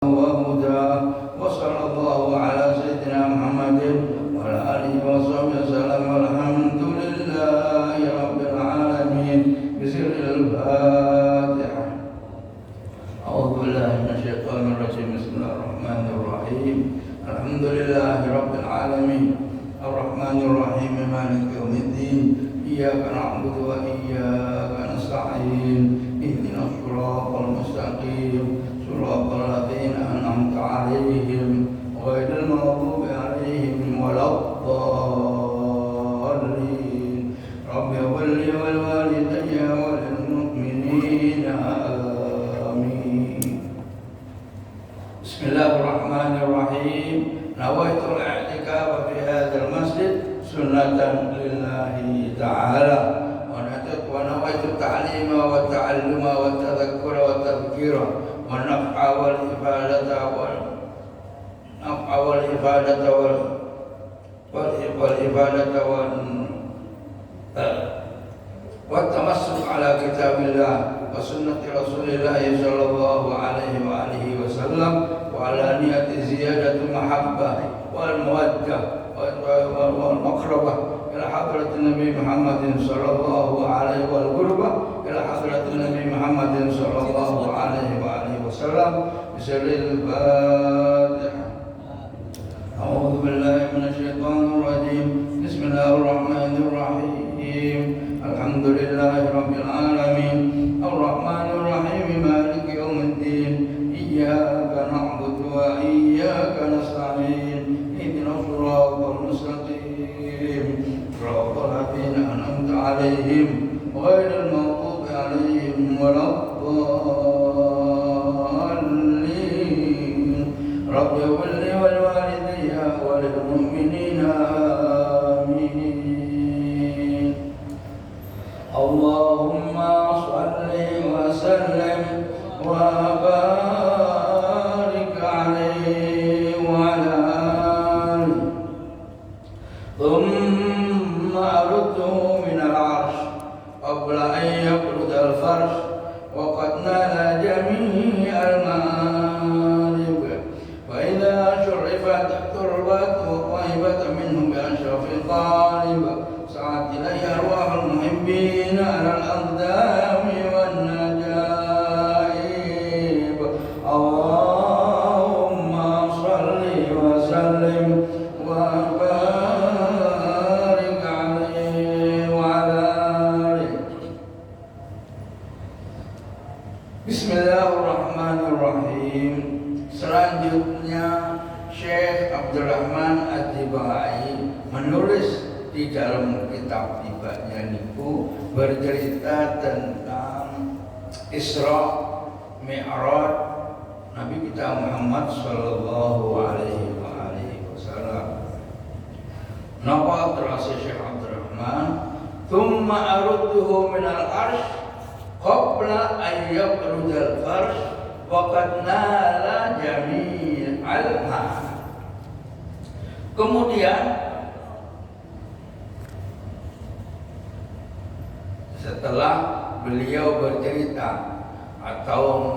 وهدى وصلى الله على سيدنا محمد وعلى آله وصحبه وسلم والحمد لله رب العالمين بسر الفاتحة. أعوذ بالله من الشيطان الرجيم. بسم الله الرحمن الرحيم. الحمد لله رب العالمين الرحمن الرحيم مالك يوم الدين إياك نعبد وإياك نستعين اهدنا الصراط المستقيم صراط الذين أنعمت عليهم غير المغضوب عليهم ولا الضالين. رب اغفر لي ولوالدي وللمؤمنين آمين. بسم الله الرحمن الرحيم. نويت الاعتكاف في هذا المسجد سنة لله تعالى ونويت التعليم والتعلم والتذكر والتذكير والنفع والإفادة والتمسك على كتاب الله وسنة رسول الله صلى الله عليه وآله وسلم وعلى نية زيادة المحبة والمودة والمقربة إلى حضرة النبي محمد صلى الله عليه والقربة إلى حضرة النبي محمد صلى الله عليه وآله وسلم بسر الفاتحة. أعوذ بالله من الشيطان الرجيم. بسم الله الرحمن الرحيم. الحمد لله رب العالمين الرحمن الرحيم مالك يوم الدين إياك نعبد وإياك نستعين اهدنا الصراط المستقيم صراط الذين أنعمت عليهم غير المغضوب عليهم ولا الضالين. رب اغفر لي ولوالدي وللمؤمنين آمين. اللهم صل وسلم وبارك عليه وعلى آله ثم أرده من العرش قبل أن يبرد الفرش وقد نال جميع المآرب فإذا شرفت تربت وطيبت منه بأشرف القالب سعت إليه أرواح المحبين على الأقدام والنجائب. اللهم صل وسلم وبارك عليه وعلى آله. Bismillahirrahmanirrahim. Selanjutnya Syekh Abdurrahman Ad-Dibai menulis di dalam kitab tibanya niku bercerita tentang Isra Mi'raj Nabi kita Muhammad sallallahu alaihi wasallam. Napa terasa Syekh Abdurrahman? Thumma arudduhu minal arsh qabla an yabrudal farsh wa qad nala jami'al ma. Kemudian setelah beliau bercerita atau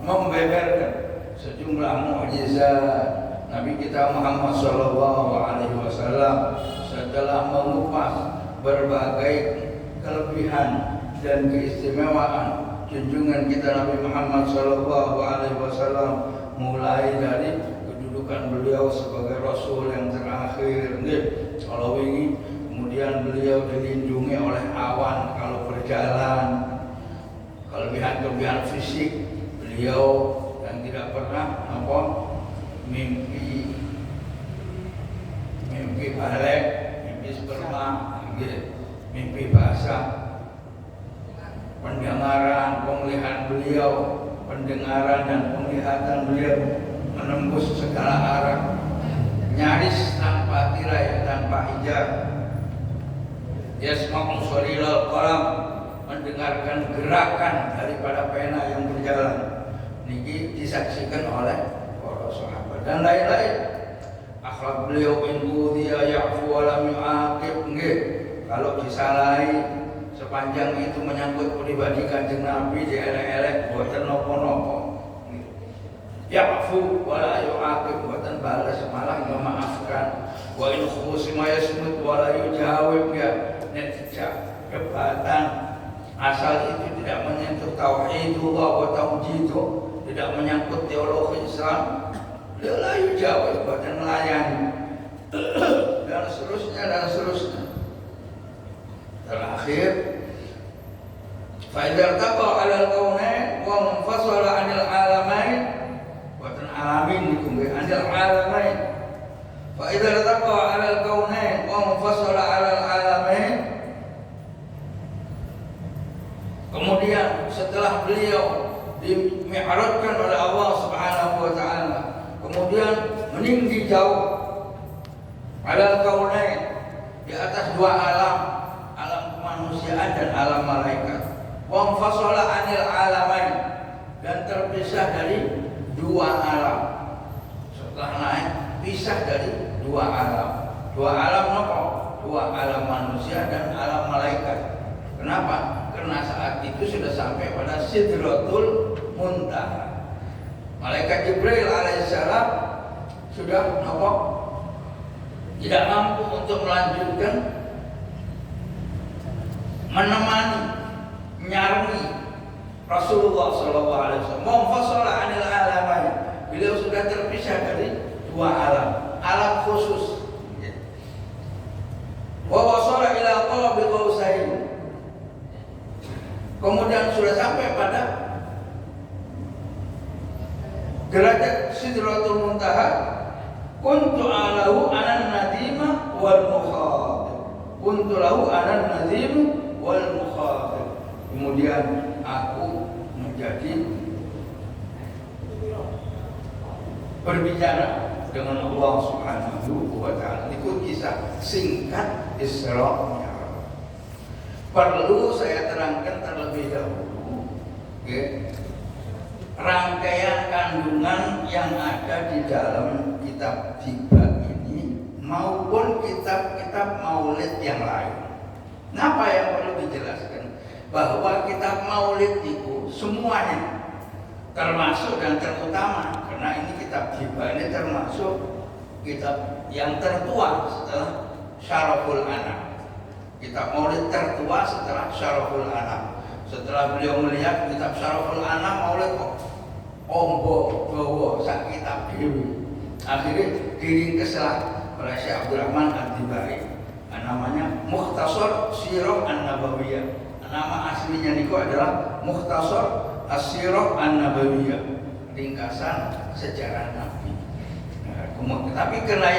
membeberkan sejumlah mukjizat Nabi kita Muhammad sallallahu alaihi wasallam, setelah mengupas berbagai kelebihan dan keistimewaan junjungan kita Nabi Muhammad sallallahu alaihi wasallam, mulai dari kedudukan beliau sebagai rasul yang terakhir kalau ini, kemudian beliau dilindungi oleh awan kalau berjalan, kelebihan-kelebihan fisik beliau, dan tidak pernah mimpi balik, mimpi sperma, mimpi basah. Penglihatan dan penglihatan beliau menembus segala arah, nyaris tanpa tirai, tanpa hijab. Yasma'u sarilal qalam, mendengarkan gerakan daripada pena yang berjalan. Niki disaksikan oleh para sahabat dan lain-lain. Akhlak beliau dia ya'fu wa lam yu'aqib. Kalau disalahi sepanjang itu menyangkut pribadi Kanjeng Nabi, dielek-elek boten napa-napa. ya'fu wa la yu'aqib, buatan balas malah memaafkan. Wa in khusima yasmut wa la yujawib, ya tidak debatan asal itu tidak menyentuh tauhidullah wa taujiduh, tidak menyangkut teologi Islam, dia la yujawib, buatan melayani dan seterusnya. Terakhir, fa'idar taqa 'alal kaunain wa munfasala 'anil alamain, buatan alamin dikumbi 'anil alamain. Fa'idar taqa 'alal kaunain wa munfasala 'alal alamain. Kemudian setelah beliau dimi'rajkan oleh Allah Subhanahu wa taala, kemudian meninggi jauh 'alal kaunain, di atas dua alam kemanusiaan dan alam malaikat. Wa fasala 'anil alamain, dan terpisah dari dua alam. Setelah naik pisah dari dua alam. Dua alam apa? Dua alam manusia dan alam malaikat. Kenapa? Karena saat itu sudah sampai pada Sidratul Muntaha. Malaikat Jibril alaihissalam sudah apa? Tidak mampu untuk melanjutkan, menemani, menyarangi Rasulullah SAW. Munfasala 'anil alamain, beliau sudah terpisah dari dua alam, alam khusus. Wa wasala ila qalabi qausain, kemudian sudah sampai pada derajat Sidratul Muntaha. Kuntu alahu anan nadima wal mukhatir, kuntu lahu anan nadim wal mukhatir. Kemudian aku menjadi berbicara dengan Allah Subhanahu wa taala. Itu kisah singkat Isra Mi'raj. Perlu saya terangkan terlebih dahulu, rangkaian kandungan yang ada di dalam kitab Tiba ini maupun kitab-kitab maulid yang lain. Apa yang perlu dijelaskan? Bahwa kitab maulid itu semuanya, termasuk dan terutama, karena ini kitab Tiba ini termasuk kitab yang tertua setelah Syaraful Anam. Kitab maulid tertua setelah Syaraful Anam. Setelah beliau melihat kitab Syaraful Anam, maulid kok ombo bawa sak kitab dewi, akhirnya diringkeslah oleh Syekh Abdurrahman Ad-Dibai, namanya Mukhtasar Sirah An-Nabawiyah. Nama aslinya niku adalah Mukhtasar As-Sirah An-Nabawiyah, ringkasan sejarah Nabi. Tapi karena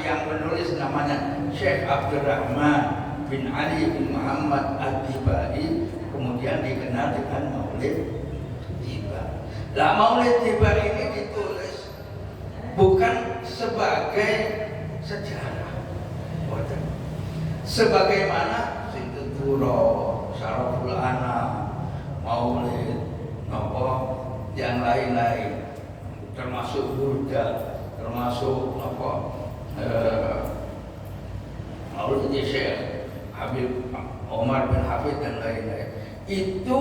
yang menulis namanya Syekh Abdurrahman bin Ali bin Muhammad Ad-Dibai, kemudian dikenal dengan Maulid Tiba. Lah Maulid Tiba ini ditulis bukan sebagai sejarah, sebagaimana Sintuturo, Syaraful Anam, Maulid, yang lain-lain, termasuk Burda, termasuk Maulid Syekh Habib Omar bin Hafid dan lain-lain. Itu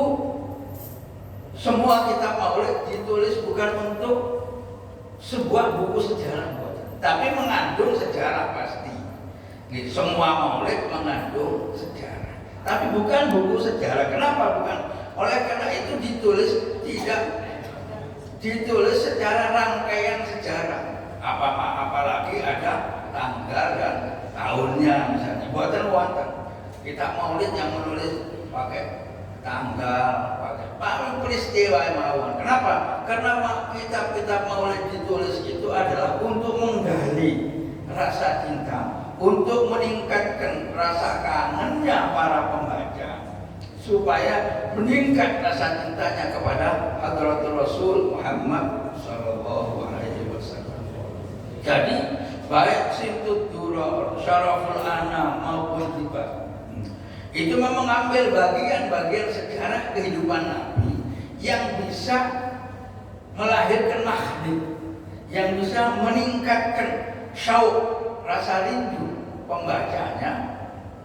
semua kitab maulid ditulis bukan untuk sebuah buku sejarah, tapi mengandung sejarah pasti. Semua maulid mengandung sejarah, tapi bukan buku sejarah. Kenapa bukan? Oleh karena itu ditulis tidak ditulis secara rangkaian sejarah. Apalagi ada tanggal dan tahunnya misalnya. Buatan kitab maulid yang menulis pakai tanggal, pakai peristiwa yang mawon. Kenapa? Karena kitab-kitab maulid ditulis itu adalah untuk menggali rasa cinta, untuk meningkatkan rasa kangennya para pembaca, supaya meningkat rasa cintanya kepada Hadratul Rasul Muhammad Sallallahu Alaihi Wasallam. Jadi baik Sintut Duror, Syaraful Anam maupun Tiba itu memang mengambil bagian-bagian sejarah kehidupan Nabi yang bisa melahirkan mahdi, yang bisa meningkatkan syauq, rasa rindu pembacanya,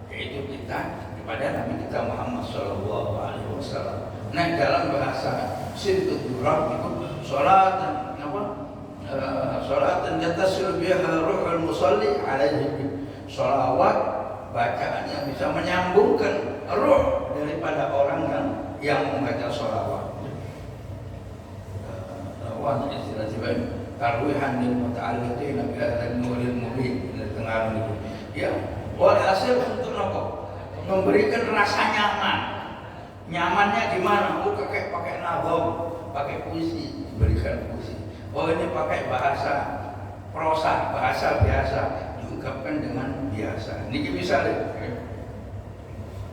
yaitu kita kepada Nabi kita Muhammad Sallallahu Alaihi Wasallam. Nah, dalam bahasa Sintut Duror itu sholat salatan yatasil biha ruhul musalli alaihi. Sholawat bacaan yang bisa menyambungkan ruh daripada orang yang membaca sholawat. Wan istilah sebagai tarwihan lil muta'alliqin bi hadzal nuril mubin di tengah ini. Ya, walhasil untuk apa? Memberikan rasa nyaman. Nyamannya gimana? Oh, pakai nadham, pakai puisi, berikan puisi. Oh, ini pakai bahasa prosa, bahasa biasa, diungkapkan dengan biasa. Ini misalnya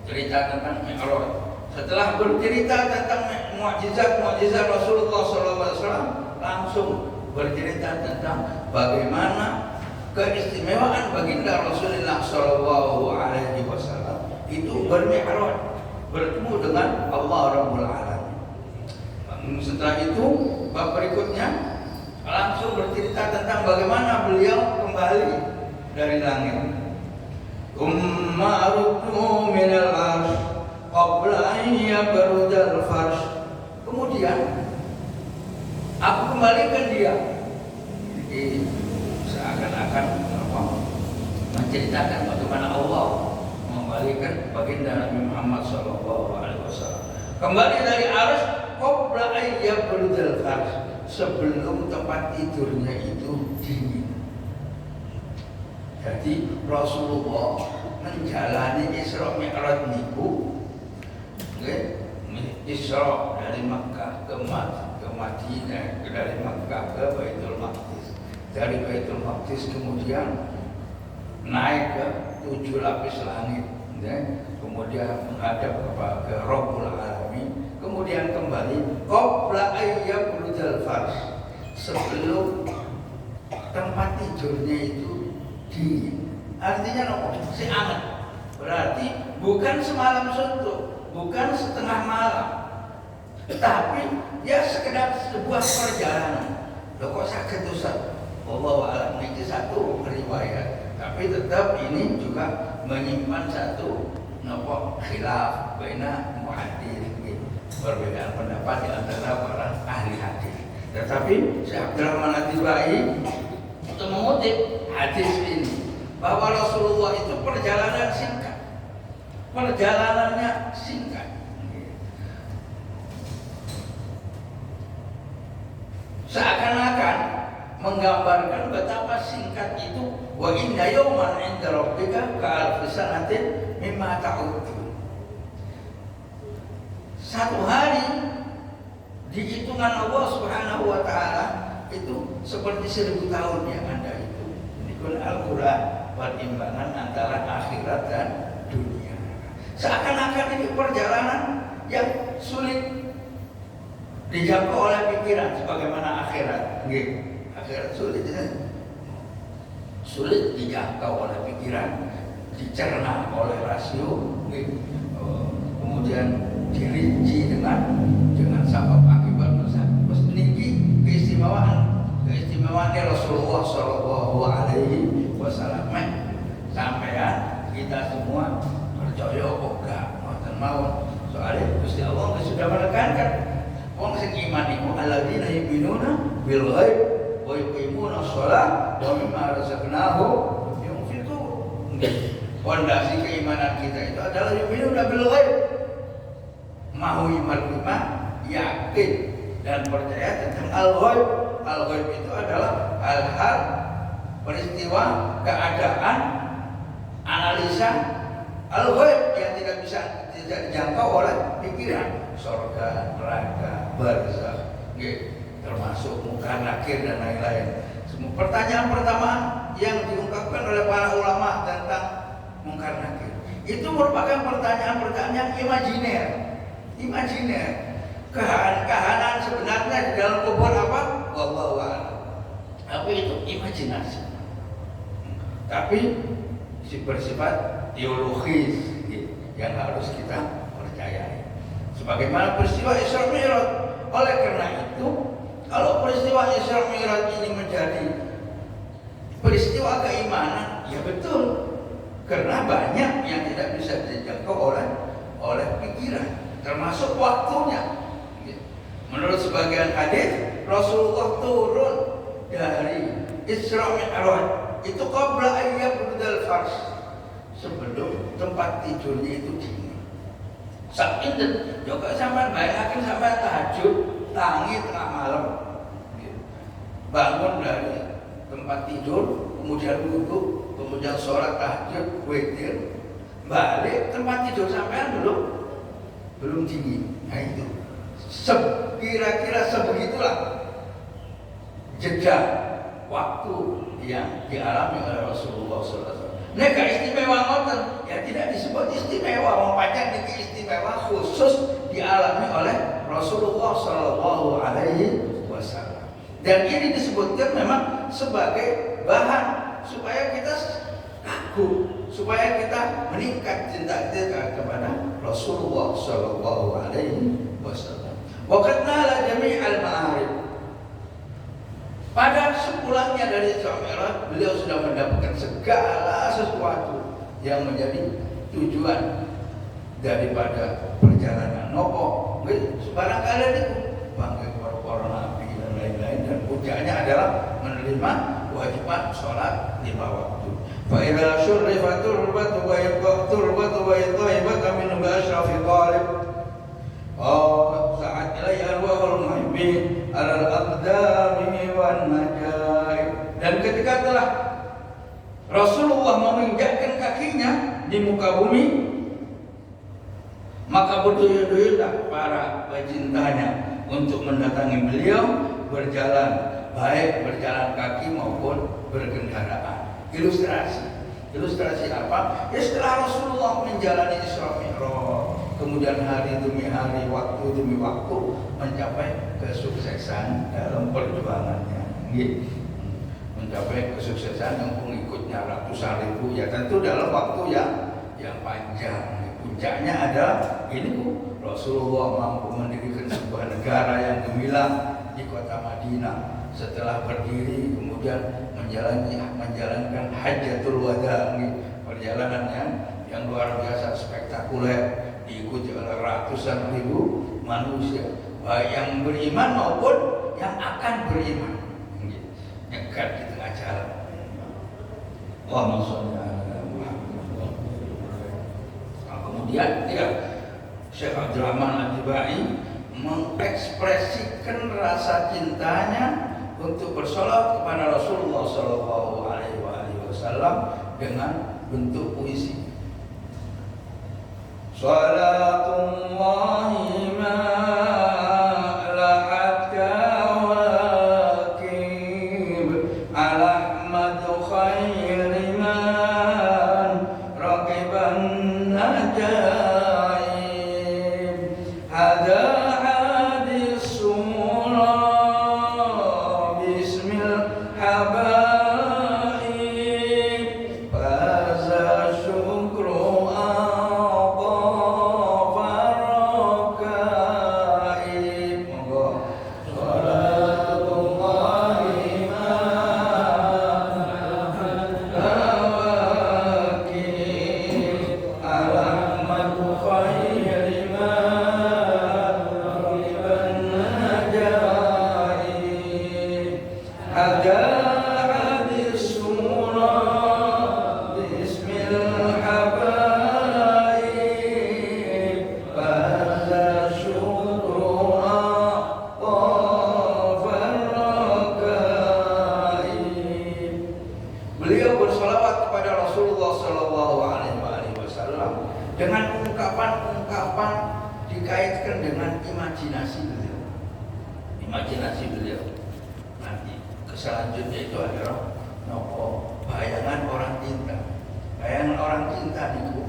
cerita tentang Mi'raj. Setelah bercerita tentang mukjizat Rasulullah SAW, langsung bercerita tentang bagaimana keistimewaan baginda Rasulullah SAW itu bermi'raj, bertemu dengan Allah Rabbul Alamin. Setelah itu bab berikutnya langsung bercerita tentang bagaimana beliau kembali dari langit. Umma ruknu minal arsh qabla an yabrudal farsh. Kemudian aku kembalikan dia. Jadi seakan-akan menceritakan bagaimana Allah mengembalikan baginda Nabi Muhammad SAW kembali dari arsh qabla an yabrudal farsh, sebelum tempat tidurnya itu dingin. Jadi Rasulullah menjalani Isra Mi'raj niku, Isra dari Makkah ke Madinah, dari Makkah ke Baitul Maqdis, dari Baitul Maqdis kemudian naik ke 7 lapis langit, kemudian menghadap ke Rabbul Alamin, kemudian kembali qabla ayyabudal farsh, sebelum tempat tidurnya itu dingin. Artinya apa? Si anget. Berarti bukan semalam suntuk, bukan setengah malam, tapi ya sekedar sebuah perjalanan. Loh kok sakit Ustaz? Wallahu a'lam, ini satu riwayat, tapi tetap ini juga menyimpan satu khilaf baina muhaddits, perbedaan pendapat di antara para ahli hadis. Tetapi Syekh Abdurrahman At-Tibai untuk mengutip hadis ini bahwa Rasulullah itu perjalanan singkat, perjalanannya singkat. Seakan-akan menggambarkan betapa singkat itu. Wa inna yawman 'inda rabbika ka'alfi sanatin mimma ta'udun. Satu hari di hitungan Allah Subhanahu wa taala itu seperti 1000 tahun yang Anda itu. Ini pun Al-Qur'an, perimbangan antara akhirat dan dunia. Seakan-akan ini perjalanan yang sulit dijangkau oleh pikiran, sebagaimana akhirat. Akhirat sulit, sulit dijangkau oleh pikiran, dicerna oleh rasio, kemudian dirinci dengan sebab akibat terus meninggi keistimewaan Rasulullah SAW. Sampai kita semua percaya kok gak mau, soalnya Gusti Allah sudah menekankan wong sing iman iku alladzina yu'minuna bil ghaib wa yuqimuna shalah wa mimma razaqnahum yunfiqun. Fondasi keimanan kita itu adalah yu'minuna bil ghaib, mau iman yakin dan percaya tentang al-ghaib. Al-ghaib itu adalah hal-hal, peristiwa, keadaan, analisa al-ghaib yang tidak dijangkau oleh pikiran. Surga, neraka, barzakh, termasuk munkar nakir dan lain-lain. Semua pertanyaan pertama yang diungkapkan oleh para ulama tentang munkar nakir itu merupakan pertanyaan-pertanyaan yang imajiner. Kahanan sebenarnya di dalam kubur apa? Wallahu a'lam. Tapi itu imajinasi. Tapi bersifat teologis yang harus kita percayai. Sebagaimana peristiwa Isra Mi'raj. Oleh karena itu, kalau peristiwa Isra Mi'raj ini menjadi peristiwa keimanan, ya betul. Karena banyak yang tidak bisa dijangkau oleh pikiran, termasuk waktunya. Menurut sebagian hadis, Rasulullah turun dari Isra Mi'raj itu qabla ayyabdal fars, sebelum tempat tidurnya itu dingin. Sak pinten juga sampean bayangkan sampean tahajud tangi tengah malam. Bangun dari tempat tidur, kemudian wudhu, kemudian sholat tahajud, witir, balik tempat tidur sampean belum dingin. Nah itu kira-kira sebegitulah jeda waktu yang dialami oleh Rasulullah SAW. Nah, gak istimewa ngoten, ya tidak disebut istimewa, mempancang niki istimewa khusus dialami oleh Rasulullah SAW. Dan ini disebutkan memang sebagai bahan supaya kita kagum, supaya kita meningkat cinta kita kepada Rasulullah SAW. Waqatna la jami'al ma'arif. Pada sepulangnya dari Isra Mi'raj, beliau sudah mendapatkan segala sesuatu yang menjadi tujuan daripada perjalanan nopo. Barangkali itu bangkai para nabi dan lain-lain, dan puncaknya adalah menerima kewajiban sholat 5 waktu. Fa idza syurrifatul turbatu wa yaqtul wa yatayyibat min asyrafil qalib. Saat ilayya arwahul muhibbin alal aqdami wan majaib. Dan ketika telah Rasulullah menginjakkan kakinya di muka bumi, maka berduyun-duyunlah para pecintanya untuk mendatangi beliau, berjalan, baik berjalan kaki maupun berkendaraan. Ilustrasi apa? Ya setelah Rasulullah menjalani Isra Mi'raj, kemudian hari demi hari, waktu demi waktu mencapai kesuksesan dalam perjuangannya, mencapai kesuksesan yang pengikutnya ratusan ribu, ya tentu dalam waktu yang panjang. Puncaknya adalah ini Rasulullah mampu mendirikan sebuah negara yang gemilang di kota Madinah. Setelah berdiri kemudian menjalankan Hajjatul Wada, perjalanan yang luar biasa spektakuler, diikuti oleh ratusan ribu manusia, baik yang beriman maupun yang akan beriman, nyekat di tengah jalan. Allahumma sholli ala Muhammad. Kemudian Syekh Abdul Rahman Al-Tibai mengekspresikan rasa cintanya untuk bersolat kepada Rasulullah SAW dengan bentuk puisi. Salatullahi ma'la'at kawakib ala Ahmad khairi man raqiban najaib. Hada hadis surah bismil habaib faza syukru dengan ungkapan-ungkapan dikaitkan dengan imajinasi beliau. Nanti selanjutnya itu adalah bayangan orang cinta. Bayangan orang cinta itu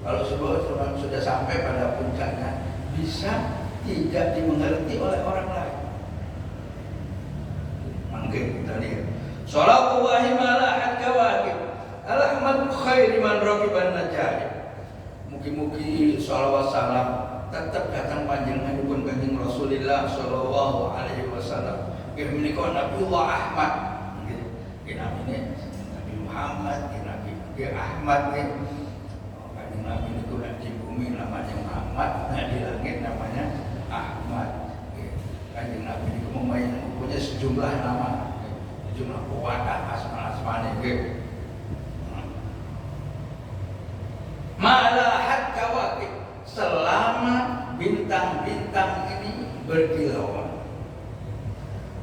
kalau sudah sampai pada puncaknya bisa tidak dimengerti oleh orang lain. Mungkin kita lihat. Shallallahu malahat kawakib al-ahmad khairi man raqiban najaib. Mugi-mugi shalawat salam tetap datang panjenenganipun Kanjeng Rasulullah sallallahu alaihi wasallam. Nggih menika Nabiullah Ahmad. Nggih namine Nabi Muhammad, Nabi Ahmad nggih. Kanjeng Nabi niku di bumi namanya Muhammad, di langit namanya Ahmad. Kanjeng Nabi niku mempunyai sejumlah nama. sejumlah pewadah asman-asmane nggih. Malahat kawakib, selama bintang-bintang ini berkilauan.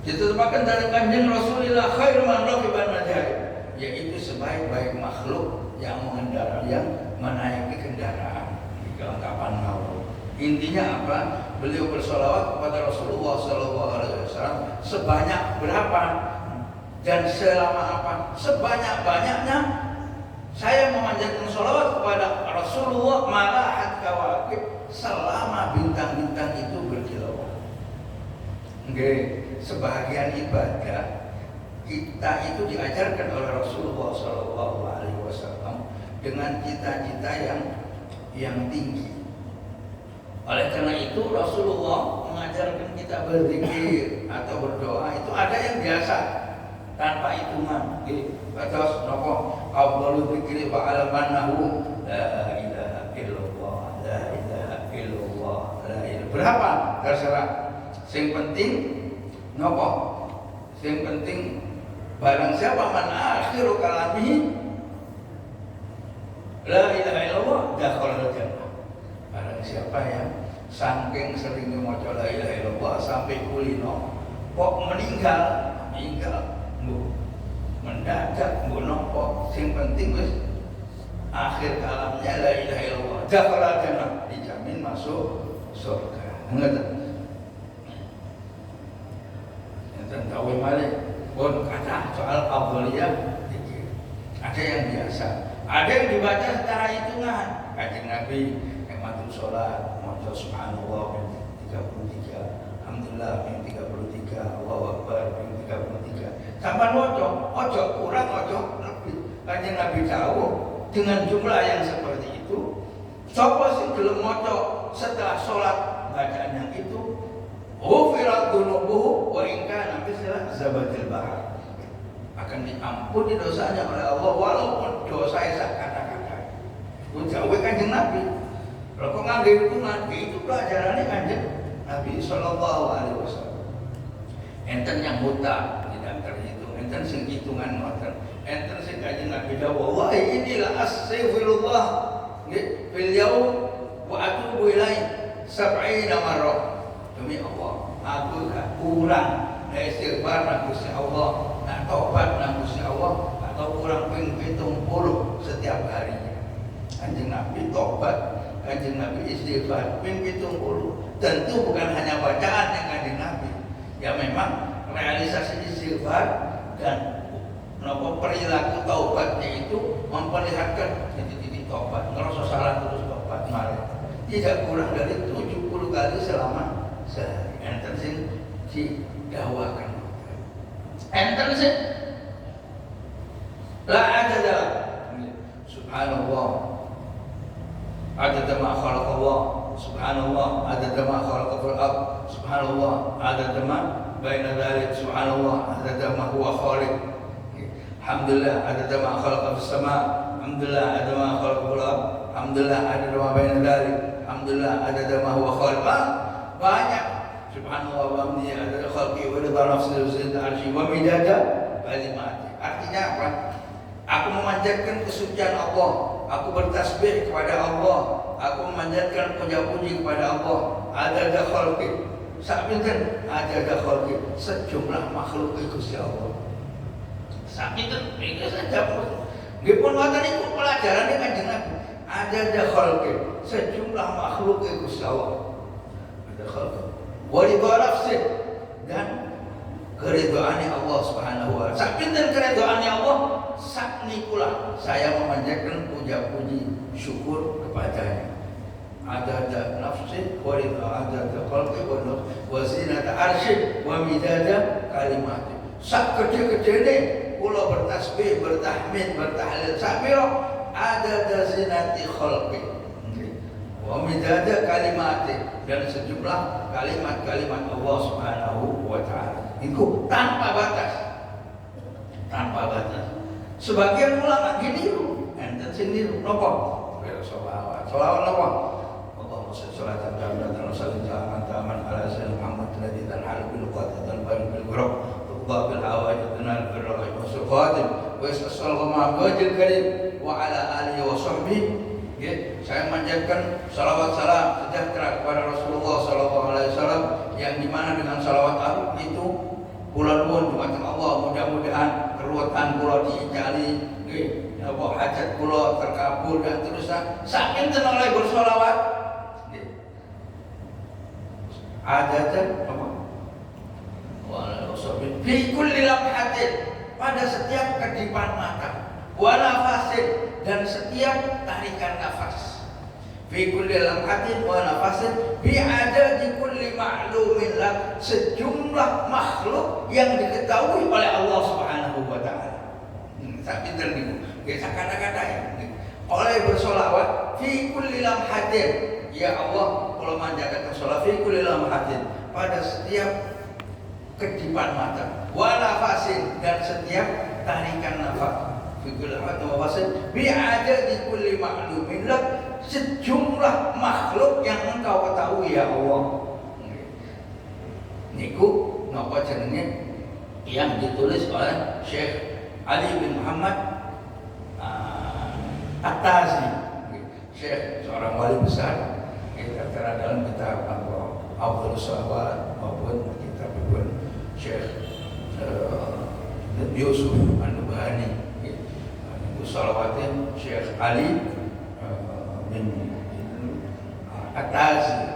Ditetapkan dari kanjeng Rasulullah khairu man raqiban majaib, yaitu sebaik-baik makhluk yang mengendarai, yang menaiki kendaraan di kelengkapan maut. Intinya apa? Beliau bersolawat kepada Rasulullah SAW sebanyak berapa dan selama apa? Sebanyak-banyaknya saya memanjatkan sholawat kepada Rasulullah malahat kawakib, selama bintang-bintang itu berkilauan. Sebahagian ibadah kita itu diajarkan oleh Rasulullah SAW dengan cita-cita yang tinggi. Oleh karena itu Rasulullah mengajarkan kita berzikir atau berdoa itu ada yang biasa tanpa hitungan. Terus nopo afdalu dzikri wa alamannahu la ilaha illallah, la ilaha illallah, la ilaha. Berapa? Terserah. Sing penting nopo? Sing penting barang siapa man akhiru kalamihi la ilaha illallah dakhala jannah. Barang siapa yang saking sering maca la ilaha illallah sampai kulino kok meninggal mendadak nopo, sing penting wis akhir kalamnya la ilaha illallah dakhala jannah, dijamin masuk surga. Ngoten. Enten tahu malih pun kata soal afdhaliyah zikir. Ada yang biasa, ada yang dibaca secara hitungan. Kanjeng Nabi matur salat maca subhanallah 33, alhamdulillah 33, Allahu akbar 33. Sampai ojo kurang, ojo lebih. Kanjeng Nabi tahu dengan jumlah yang seperti itu, sapa sing gelem maca setelah sholat bacaan yang itu, ghufirat dzunubuhu wa in kana mithla zabadil bahar, akan diampuni dosanya oleh Allah walaupun dosa sak kata-kata. Ku jawab Kanjeng Nabi. Kalau kok ngangge itu pelajarannya Kanjeng Nabi sallallahu alaihi wasallam. Enten yang buta tidak terhitung, enten sing hitungan ngoten, enten sing Kanjeng Nabi dawuh, "Wa inilah astaghfirullah nggih fil yaum wa atubu ilaihi 70 marrah." Demi Allah, aku gak kurang istighfar nang Gusti Allah, nak tobat nang Gusti Allah atau kurang ping 70 setiap harinya. Kanjeng Nabi tobat, Kanjeng Nabi istighfar ping 70. Tentu bukan hanya bacaan yang Kanjeng Nabi. Ya memang realisasi istighfar dan perilaku taubatnya itu memperlihatkan titik-titik taubat. Ngerasa salah terus taubat malah. Tidak kurang dari 70 kali selama sehari. Enten sing didawakan. Enten sing la adada. Subhanallah. Adada ma khalaqallah. Subhanallah. Adada ma khalaqal ard. Subhanallah. Adada ma baina dzalik. Subhanallah. Adada ma huwa khaliq. Alhamdulillah adada ma khalaqa fis sama. Alhamdulillah adada ma khalaqal ard. Alhamdulillah adada ma baina dzalik. Alhamdulillah adada ma huwa khaliq. Banyak. Subhanallah wa bihamdihi adada khalqi wa ridha nafsi wa zinata arsy wa midada kalimati. Artinya apa? Aku memanjatkan kesucian Allah, aku bertasbih kepada Allah, aku memanjatkan puja-puji kepada Allah. Adada khalqi, sak pinten adada khalqi, sejumlah makhluk Gusti Allah. Sak pinten iki saja pun. Nggih pun wonten iku pelajarane Kanjeng Nabi. Adada khalqi, sejumlah makhluk Gusti Allah. Ada khalqi waridha nafsi, dan keridhaane Allah Subhanahu wa taala. Sak pinten keridhaane Allah, sak nikulah saya memanjatkan puja-puji syukur kepadanya. Adada nafsi waridha adada khalqi wa zinata arsy wa midada kalimati. Sak gede-gedene kula bertasbih, bertahmid, bertahlil sak pira adada zinati khalqi wa midada kalimati, dan sejumlah kalimat-kalimat Allah Subhanahu wa taala. Itu tanpa batas. Tanpa batas. Sebagian ulama gini enten sing niru napa? Sholawat. Sholawat napa? Allahumma shalli sholatan kamilatan wa sallim ala sayyidina Muhammad alladzi tanhalu bil qadri wal bil ghurab tuqba bil hawaij tunal bil khatim wa sallallahu alaihi karim wa ala alihi wa sahbihi. Saya manjatkan salawat salam sejahtera kepada Rasulullah sallallahu alaihi wasallam yang dimana dengan salawat itu kula nuwun dumateng Allah mudah-mudahan keluatan kula diijali apa hajat kula terkabul dan terusnya saking oleh bersolawat adatan apa wala usabin fi kulli lamhatin pada setiap kedipan mata wala fasid dan setiap tarikan nafas fi kulli lamhatin wa nafasin bi adadi kulli ma'lumin lah sejumlah makhluk yang diketahui oleh Allah Subhanahu wa taala. Tak pinter niku. Kita kata-kata ya. Oleh bersolawat fi kulli lamhatin, ya Allah, kalau manjakan sholawat fi kulli lamhatin pada setiap kedipan mata, wa nafasin dan setiap tarikan nafas. Fi kulli lamhatin wa nafasin bi adadi kulli ma'lumin lah sejumlah makhluk yang engkau ketahui ya Allah. Niku napa jenenge yang ditulis oleh Syekh Ali bin Muhammad At-Tazi, Syekh seorang wali besar. Kita terang dalam kitab Abdul Sawad maupun kitab Syekh Yusuf An-Nubhani. Itu salawatin Syekh Ali bin At-Tazi.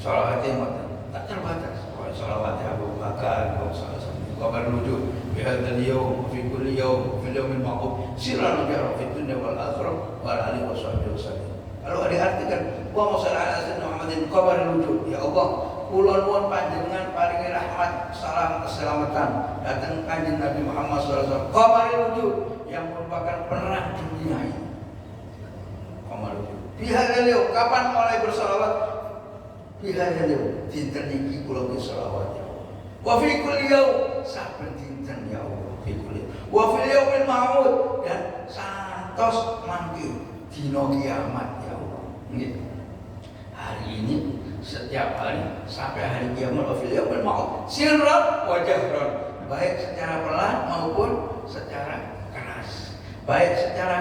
Salawatnya tak terbatas. Salawatnya Abu Bakar, kabar wujud bihadzal yawm fi kulli yawm fi yawmin ma'qub sirran jara fi dunya wal akhirah wa alihi washabbihi wasallam. Kalau diartikan wa sallallahu ala sayyidina Muhammadin kabar wujud, ya Allah kula nuwun panjenengan paringi rahmat salam keselamatan datang kanjeng Nabi Muhammad sallallahu alaihi wasallam kabar wujud yang merupakan penerang dunia ini. Kabar wujud bihadzal yawm kapan mulai bersalawat bihadzal yawm dinten iki kula bersalawat ya wa fi kulli yaum saben dinten ya Allah fi kulli wa fil yaumil ma'ud dan santos mangke dina kiamat ya Allah. Nggih. Hari ini setiap hari sampai hari kiamat wa fil yaumil ma'ud sirran wa jahran, baik secara pelan maupun secara keras, baik secara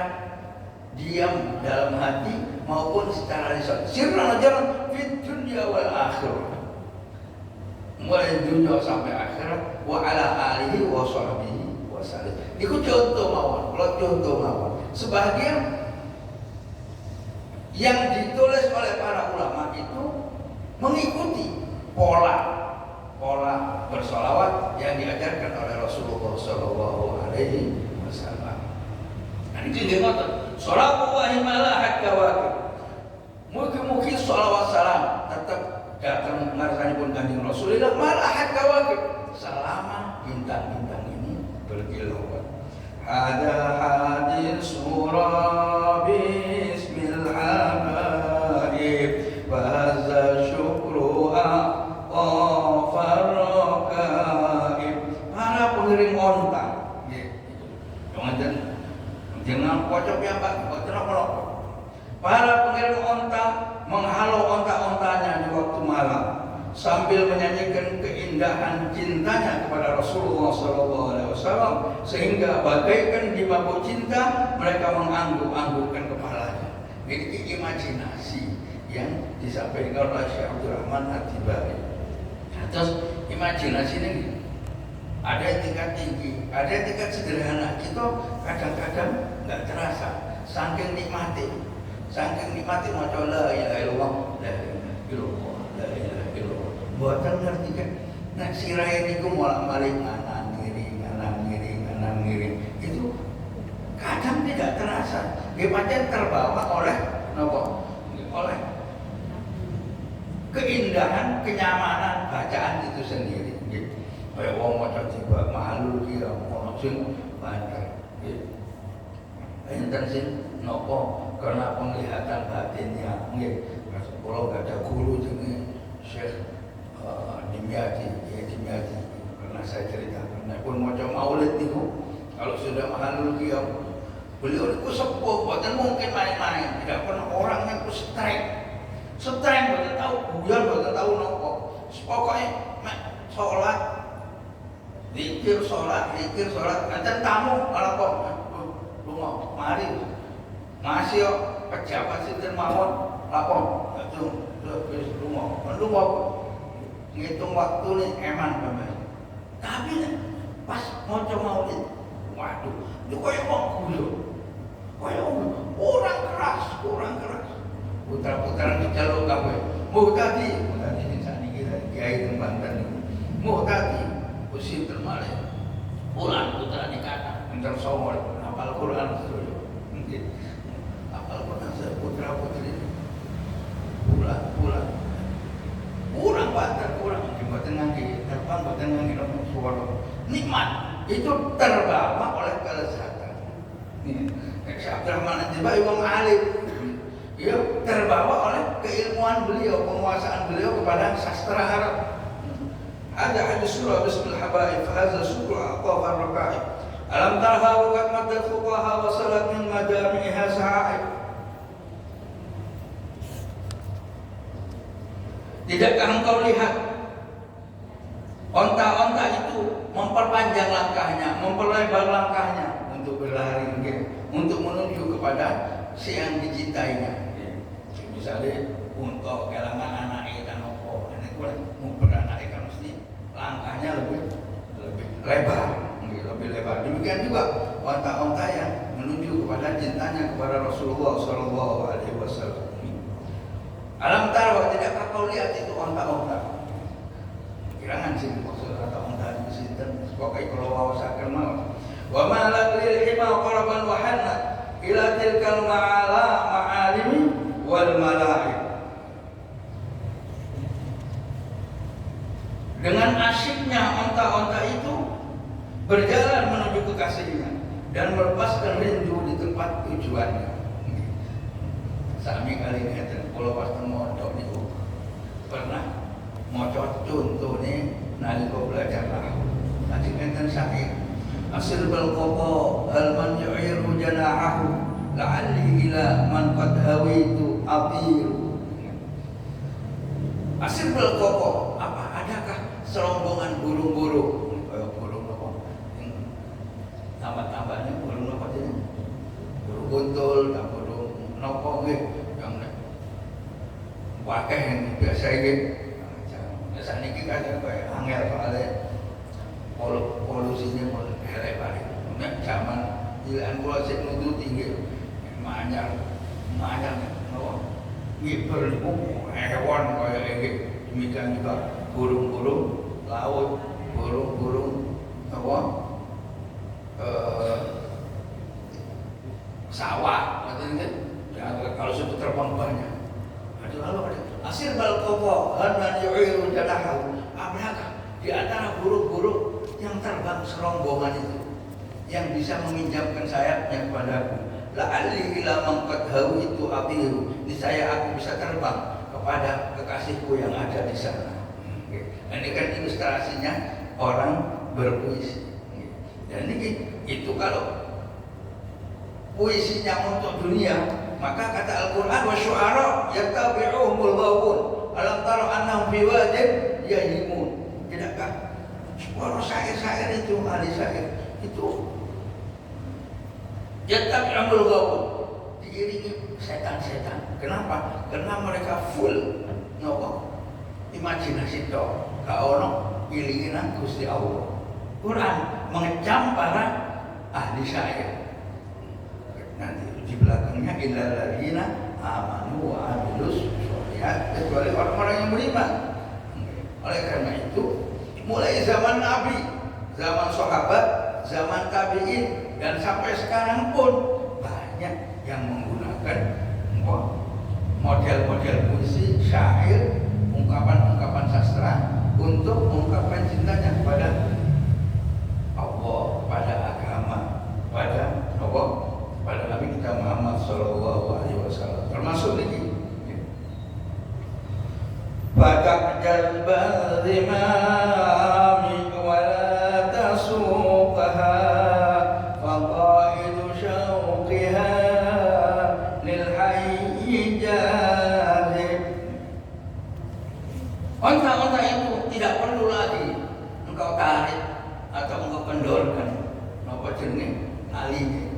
diam dalam hati maupun secara lisan, sirran wa jahran fid dunya wal akhirah, mulai dunia sampai akhirat wa ala alihi wa sahbihi wasallam. Itu contoh mawon, kalau contoh mawon. Sebagian yang ditulis oleh para ulama itu mengikuti pola bersolawat yang diajarkan oleh Rasulullah Sallallahu Alaihi Wasallam. Nah ini dia ngotot. Sholawat wa himalahat kawakib. Mungkin sholawat salam tetap datang mengarsanipun kanjeng Rasulullah malahat kawakib selama bintang-bintang ini berkilauan. Ada hadis surah bismil habaib bahasa syukru aqafar rakaib. Para pengiring onta jangan kocok ya Pak, kocok. Para pengiring onta menghalau onta-ontanya di waktu malam sambil menyanyikan keindahan cintanya kepada Rasulullah SAW sehingga bagaikan di mabuk cinta mereka mengangguk-anggukkan kepalanya. Ini imajinasi yang disampaikan oleh Syekh Abdul Rahman At-Tibari. Terus imajinasi ini ada yang tingkat tinggi, ada yang tingkat sederhana. Kita kadang-kadang nggak terasa, saking nikmati maca la ilaha illallah, la ilaha illallah, la ilaha illallah. Buatan ngerti kan? Nah sirai niku bolak-balik kanan kiri. Itu kadang tidak terasa. Dia pancen terbawa oleh napa? Oleh keindahan, kenyamanan bacaan itu sendiri. Kayak wong maca tiba mahalul ki ono sing banter. Enten sing napa karena penglihatan batinnya. Nggih, kalau enggak ada guru jenenge Syekh Dimyati, karena saya ceritakan. Nah, pun maca maulid niku kalau sudah mahalul qiyam, beliau niku sepuh, boten mungkin main-main. Tidak pernah orang yang streng boten tahu guyon, boten tahu nopo. Pokoknya sholat zikir sholat, nanti tamu malah kok lunga mari masih pejabat sinten mawon lapor wis lunga ngitung waktu nih eman Bapak. Tapi pas maca maulid, waduh, itu kayak mau guyon, kayak orang keras. Putra-putra dijaluk kabeh. Muhtadi sing sakniki kiai teng Banten niku. Muhtadi usin termalih. Pulang putra dikata, pinter somol, hafal Quran sedaya. Nggih. Hafal Quran putra-putri. Pulang. Kurang Banten, mboten ngangge terbang, mboten ngangge suara. Nikmat itu terbawa oleh kelezatan. Nih, Syekh Abdurrahman An-Nawawi wong alim. Dia terbawa oleh keilmuan beliau, penguasaan beliau kepada sastra Arab. Ada surah bismil habaib, hadza surah aqaf ar-raqaib. Alam tarha wa qad madda fuqaha wa salat min majami'iha sa'ib. Tidakkah engkau lihat onta-onta itu memperpanjang langkahnya, memperlebar langkahnya untuk berlari, untuk menuju kepada si yang dicintainya. Misalnya untuk kelangan anak ikan opo, ini mau beranak ikan mesti langkahnya lebih lebar. Demikian juga onta-onta yang menuju kepada cintanya kepada Rasulullah Shallallahu Alaihi Wasallam. Alam taruh, tidakkah kau lihat itu onta-onta? Kirangan sih maksud onta-onta di sini. Pokoknya kalau wawasakan mau. Wa malak lil hima qaraban wa hanna ila tilkal ma'alimi wal malaib. Dengan asyiknya onta-onta itu berjalan menuju kekasihnya dan melepaskan rindu di tempat tujuannya. Sami kali ngeten kula pas mondok niku pernah maca contone nalika belajar lahu. Lajeng enten saking asir bal qaqa hal man yu'iru janahu la'alli ila man qad hawaitu atiru. Asir bal qaqa, apa adakah serombongan burung-burung kaya burung apa? Tambah-tambahnya burung apa jenenge? Burung kuntul, burung nopo nggih yang wakeh yang biasa iki. Saniki kan kaya angel soalnya polusinya pun lebar. Nek zaman ilan kula sik nututi nggih manyar nopo ngiber niku hewan kaya iki. Demikian juga burung-burung laut, burung-burung apa sawah ngoten nggih. Ya kalau sudah terbang banyak. Lalu asir bal qaqa hanan yu'iru janahu. Apakah di antara burung-burung yang terbang serombongan itu yang bisa menginjamkan sayapnya kepadaku, la'alli ila man qad hawaitu atiru. Niscaya aku bisa terbang kepada kekasihku yang ada di sana. Ini kan ilustrasinya orang berpuisi. Dan ini itu kalau puisinya untuk dunia, maka kata Al-Quran wa syu'ara yattabi'uhumul ghawun alam tara annahum fi wadin yahimun. Tidakkah para syair-syair itu, ahli syair itu yattabi'uhumul ghawun, diiringi setan-setan. Kenapa? Karena mereka full nopo imajinasi tok, gak ono ilingan Gusti Allah. Quran mengecam para ahli syair. Nanti di belakangnya illal ladzina amanu wa amilus sholihat, kecuali orang-orang yang beriman. Oleh karena itu mulai zaman Nabi, zaman sahabat, zaman tabi'in dan sampai sekarang pun banyak yang menggunakan model-model puisi, syair, ungkapan-ungkapan sastra untuk mengungkapkan cintanya kepada Allah, kepada agama, pada pada Nabi kita Muhammad Sallallahu Alaihi Wasallam. Termasuk ini pada jalbal rimami wala tasuqaha faqaidu syauqiha lil hayy jazib. Onta-onta itu tidak perlu lagi engkau tarik atau engkau kendorkan napa jenenge aline.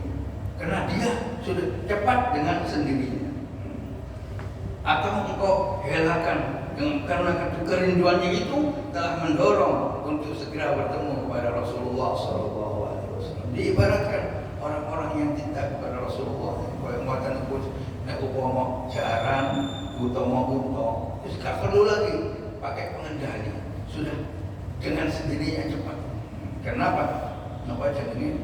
Karena dia sudah cepat dengan sendirinya. Atau engkau helakan karena kerinduannya itu telah mendorong untuk segera bertemu kepada Rasulullah SAW. Diibaratkan orang-orang yang cinta kepada Rasulullah, yang muatan itu nek upama jaran, utama unta, itu gak perlu lagi pakai pengendali, sudah dengan sendirinya cepat. Kenapa? Kenapa jenenge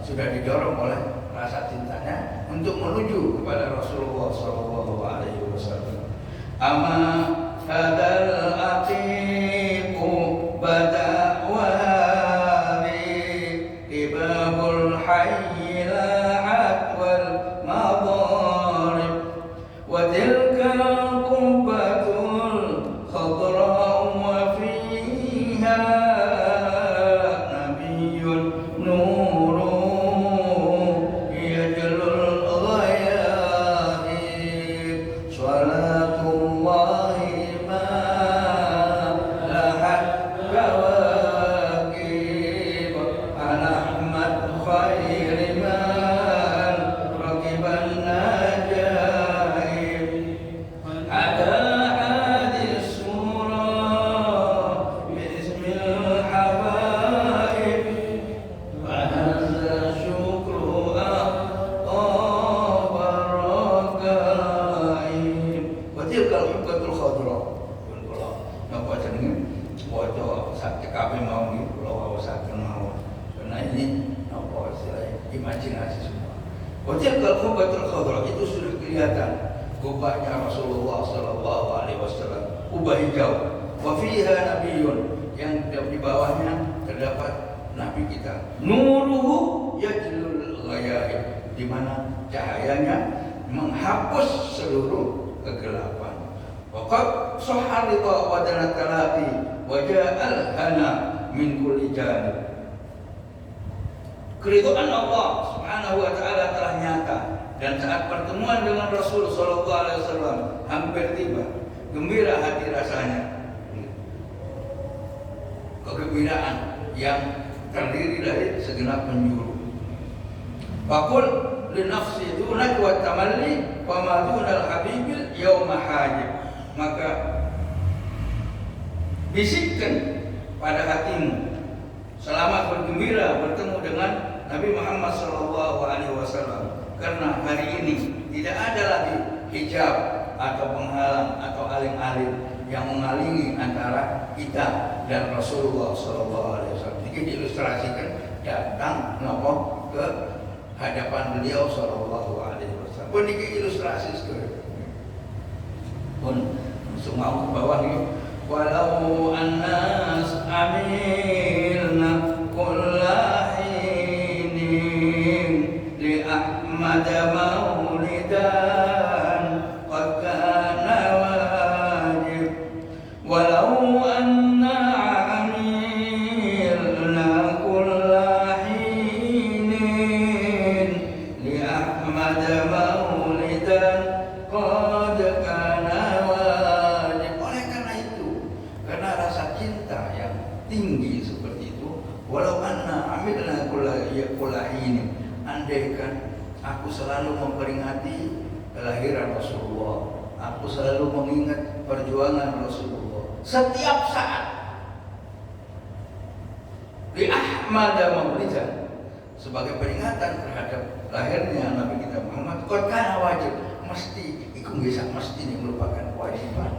sudah didorong oleh rasa cintanya untuk menuju kepada Rasulullah SAW. Ama hadal aqiqu bada wahabi ibabul hayy la'at wal madarib wa tilka qubbatul khadra wa fiha nabiyyun nuru yajlul ghayaib salatullahi ma lahat kawakib ala ahmad khairi man raqiban najaib ada hadis surah bismil habaib wa hadza syukru barakaim wa tilka hubbatul khadra. Kula napa jenenge waca sak kabeh mau nggih kula waosaken mawon. Karena ini apa istilah imajinasi semua. Wa tilka hubbatul khadra itu sudah kelihatan kubahnya Rasulullah sallallahu alaihi wasallam, kubah hijau. Wa fiha nabiyyun, yang di bawahnya terdapat nabi kita. Nuruhu yajlul ghayaib, di mana cahayanya menghapus seluruh kegelapan. Waqad sahha ridha wa danat talaqi wa ja'al hana min kulli janib. Keridhaan Allah Subhanahu wa taala telah nyata, dan saat pertemuan dengan Rasul sallallahu alaihi wasallam hampir tiba, gembira hati rasanya. Kegembiraan yang terdiri dari segenap penjuru. Faqul li nafsi dunak wa tamalli wa ma dunal habibil yauma hajib. Maka bisikkan pada hatimu, selamat bergembira bertemu dengan Nabi Muhammad SAW, karena hari ini tidak ada lagi hijab atau penghalang atau aling-aling yang mengalingi antara kita dan Rasulullah SAW. Ini diilustrasikan datang nopo ke hadapan beliau SAW. Pun ini ilustrasi sekali. Pun semua ke bawah ini. Walau annas amilna kullahinin li Ahmad maulidan qad kana wajib. Walau anna amilna kullahinin li Ahmad maulidan qad kana wajib. Oleh karena itu, karena rasa cinta yang tinggi seperti itu, walau anna amilna kullahinin, andaikan aku selalu memperingati kelahiran Rasulullah, aku selalu mengingat perjuangan Rasulullah setiap saat. Li Ahmad maulidan, sebagai peringatan terhadap lahirnya Nabi kita Muhammad, qad kana wajib, mesti iku bisa mesti ini merupakan kewajiban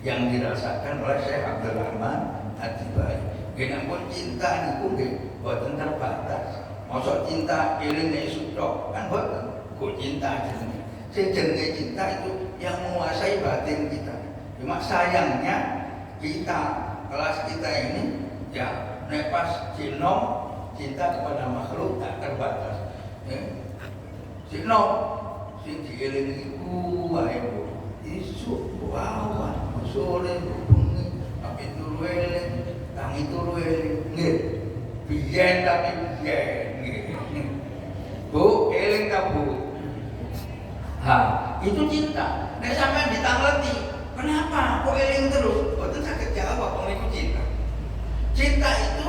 yang dirasakan oleh Syekh Abdul Rahman At-Tibai. Gini pun cinta niku nggih boten terbatas. Masa cinta eling nek sutok kan boten. Kok cinta jenenge. Sing jenenge cinta itu yang menguasai batin kita. Cuma sayangnya kita, kelas kita ini ya nek pas cinta kepada makhluk tak terbatas. Cinta sing dieling iku wae isu wawan sore bengi tapi turu eling tangi turu eling nggih biyen tapi biyen nggih Bu eling ta Bu. Itu cinta. Nek sampean ditangleti, kenapa kok eling terus? Boten saged jawab wong iku cinta. Cinta itu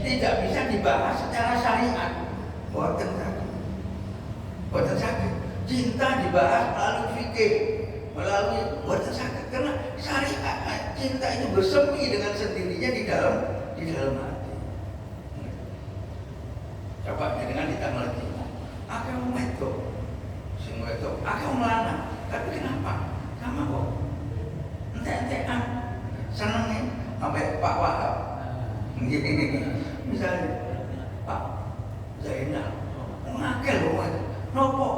tidak bisa dibahas secara syariat. Boten sakit. Boten sakit. Cinta dibahas melalui fikih, melalui boten sakit karena syariat. Cinta itu bersemi dengan sendirinya di dalam hati. Coba dengan ditambah lagi. Akang wedok, sing wedok, akang lanang. Tapi kenapa? Sama kok. Ente-entean senengnya sampai Pak Wahab. Misalnya Pak Zainal, ngakil loh, nopo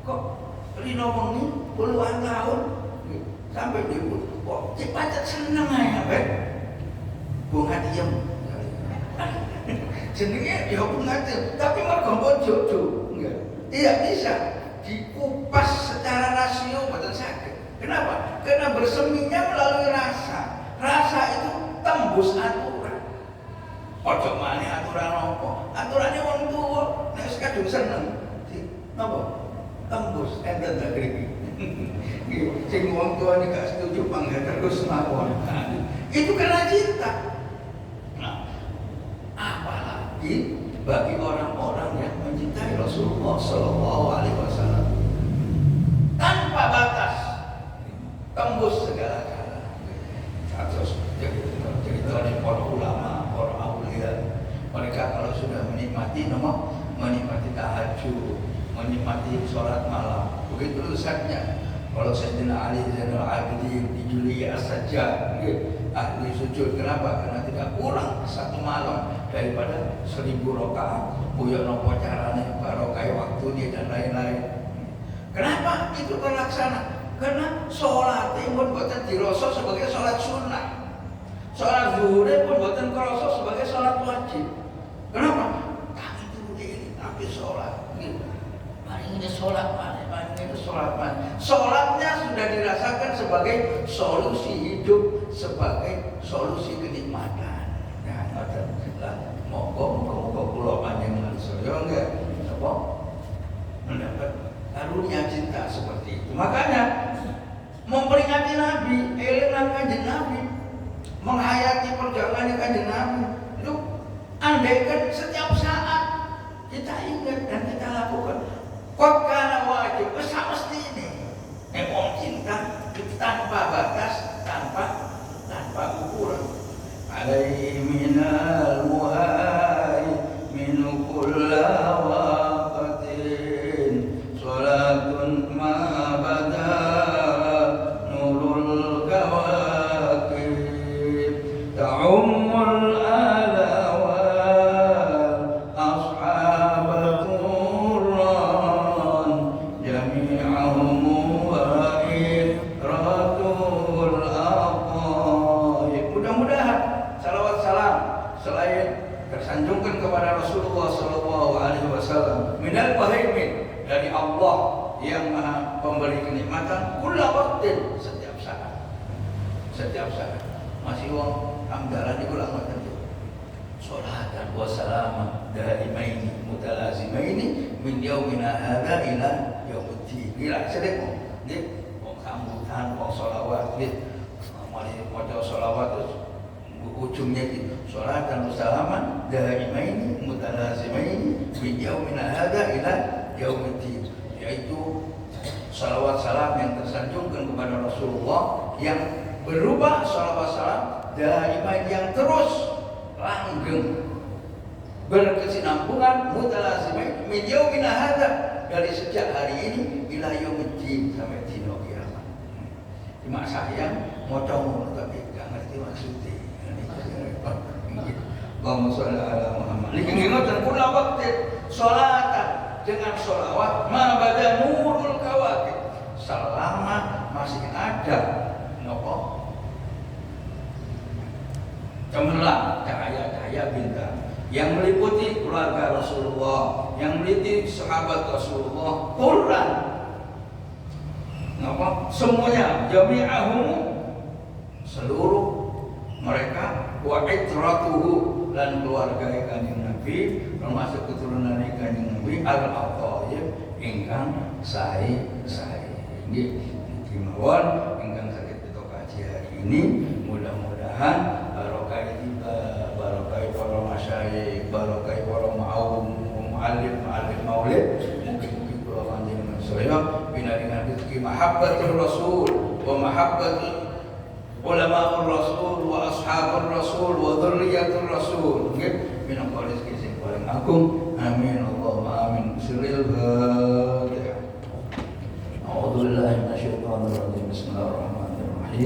kok Rino mengi puluhan tahun sampai dibuat kok cepat seneng aja, bunga diem. Jenenge ya bunga diem, tapi mergompol jodoh, tidak bisa dikupas secara rasio betul sakit. Kenapa? Karena berseminya melalui rasa. Rasa itu tembus aturan. Ojo maneh aturan apa? Aturannya wong tuwa nek kadung seneng. Napa? Tembus enten ta iki. Sing wong tuwa nek gak setuju panggah terus mawon. Itu karena cinta. Nah, apalagi bagi orang-orang yang mencintai Rasulullah Shallallahu Alaihi Wasallam tanpa batas, tembus segala-galanya. Terus jadi para ulama, para aulia, mereka kalau sudah menikmati tahajud, menikmati sholat malam, begitu lezatnya. Kalau Sayyidina Ali Zainal Abidin di Julia saja ahli sujud, kenapa? Karena tidak kurang satu malam daripada 1000 rakaat. Buya nopo carane, barokah waktu dan lain-lain. Kenapa itu terlaksana? Karena sholat itu pun buatan dirosok sebagai sholat sunnah. Sholat zuhur pun buatan kerosok sebagai sholat wajib. Kenapa? Kami dulu ini tapi sholat. Mari ini sholat mana? Mari ini sholat mana? Sholatnya sudah dirasakan sebagai solusi hidup, sebagai solusi kenikmatan. Nah, ada moga-moga pulau panjang saya enggak apa mendapat karunia cinta seperti itu. Makanya memperingati Nabi, eling kanjeng Nabi, menghayati perjalanan kanjeng Nabi itu andaikan setiap saat kita ingat dan kita lakukan. Kok karena wajib besar mesti ini. Wong cinta itu tanpa batas, tanpa ukuran. Alaihi minal muhai min kulla waqatin salatun ma bada nurul kawakib ta'ummul ala wal ashabat qurran jami'ahum wa ikratul aqaib. Mudah-mudahan salawat salam selain tersanjungkan kepada Rasulullah Sallallahu Alaihi Wasallam minal muhaimin dari Allah yang maha pemberi kenikmatan kulla waqtin setiap saat masih wong hamdalah niku lak ngoten iki sholatan wa salaman daimaini mutalazimaini min yaumina hadza ila yaumiddin. Ila sedek nggih wong sambutan wong sholawat nggih mari maca sholawat terus ujungnya itu sholatan wa salaman daimaini mutalazimaini min yaumina hadza ila yaumiddin, yaitu salawat salam yang tersanjungkan kepada Rasulullah yang berupa salawat salam daimah yang terus langgeng berkesinambungan mutalazimah min yaumina hadza dari sejak hari ini ila yaumiddin sampai dino kiamat. Cuma saya maca ngono tapi gak ngerti maksudnya. Allahumma sholli ala Muhammad. Iki ngoten kula wektu salatan dengan sholawat ma bada nurul kawakib selama masih ada nopo cemerlang cahaya-cahaya bintang yang meliputi keluarga Rasulullah, yang meliputi sahabat Rasulullah, Quran nopo semuanya jami'ahum seluruh mereka wa itratuhu dan keluarga kanjeng Nabi termasuk keturunan kanjeng Nabi al-Athayyib ingkang sae-sae. Nggih mawon ingkang saged kita kaji hari ini mudah-mudahan barokah para sedaya pinaringan rezeki mahabbatur rasul wa mahabbati ulama rasul wa ashabur rasul wa dzurriyyatur rasul nggih minangka rezeki sing paling agung amin.